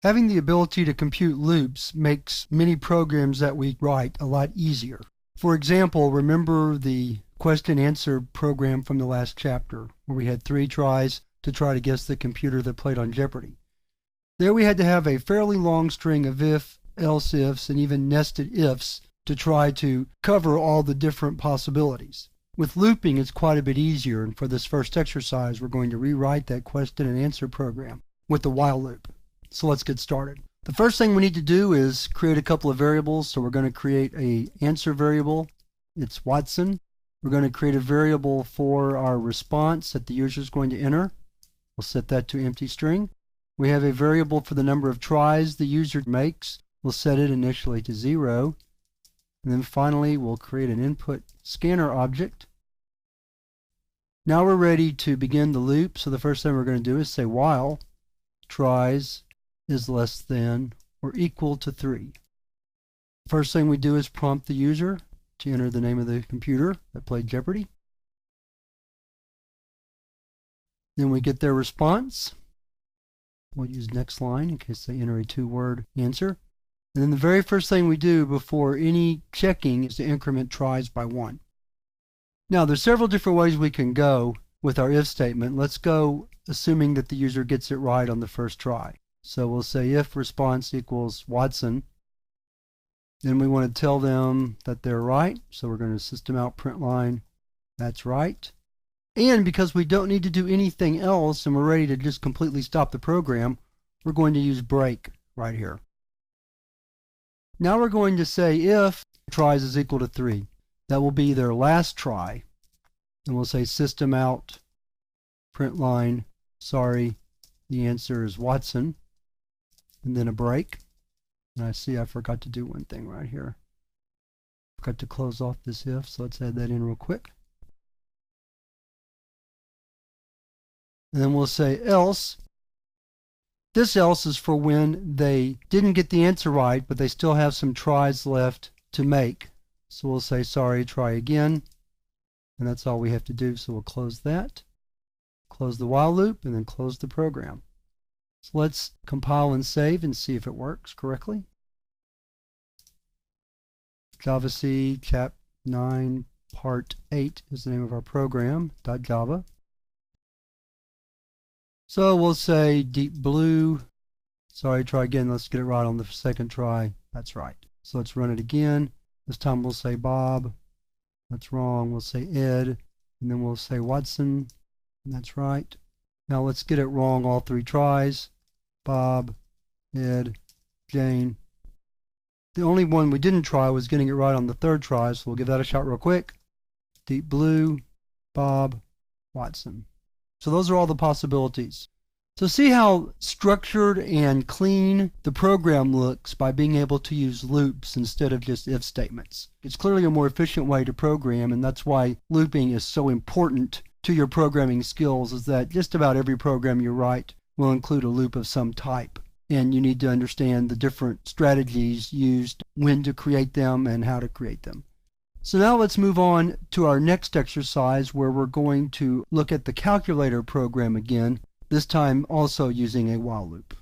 Having the ability to compute loops makes many programs that we write a lot easier. For example, remember the question-answer program from the last chapter, where we had 3 tries to try to guess the computer that played on Jeopardy. There we had to have a fairly long string of if, else ifs, and even nested ifs to try to cover all the different possibilities. With looping, it's quite a bit easier, and for this first exercise, we're going to rewrite that question and answer program with the while loop. So let's get started. The first thing we need to do is create a couple of variables. So we're going to create an answer variable. It's Watson. We're going to create a variable for our response that the user is going to enter. We'll set that to empty string. We have a variable for the number of tries the user makes. We'll set it initially to 0. And then finally, we'll create an input scanner object. Now we're ready to begin the loop. So the first thing we're going to do is say while tries is less than or equal to 3. First thing we do is prompt the user to enter the name of the computer that played Jeopardy. Then we get their response. We'll use next line in case they enter a 2-word answer. And then the very first thing we do before any checking is to increment tries by 1. Now there's several different ways we can go with our if statement. Let's go assuming that the user gets it right on the first try. So we'll say if response equals Watson. Then we want to tell them that they're right. So we're going to system out println that's right. And because we don't need to do anything else and we're ready to just completely stop the program, we're going to use break right here. Now we're going to say if tries is equal to 3. That will be their last try. And we'll say system out println sorry, the answer is Watson. And then a break. And I see I forgot to do one thing right here. Forgot to close off this if, so let's add that in real quick. And then we'll say else. This else is for when they didn't get the answer right, but they still have some tries left to make. So we'll say sorry, try again. And that's all we have to do. So we'll close that, close the while loop, and then close the program. So let's compile and save and see if it works correctly. JavaC chap 9 part 8 is the name of our program, .java. So we'll say deep blue, sorry, try again, let's get it right on the second try, that's right. So let's run it again, this time we'll say Bob, that's wrong, we'll say Ed, and then we'll say Watson, and that's right. Now let's get it wrong all 3 tries, Bob, Ed, Jane. The only one we didn't try was getting it right on the 3rd try, so we'll give that a shot real quick. Deep blue, Bob, Watson. So those are all the possibilities. So see how structured and clean the program looks by being able to use loops instead of just if statements. It's clearly a more efficient way to program, and that's why looping is so important to your programming skills, is that just about every program you write will include a loop of some type. And you need to understand the different strategies used, when to create them and how to create them. So now let's move on to our next exercise, where we're going to look at the calculator program again, this time also using a while loop.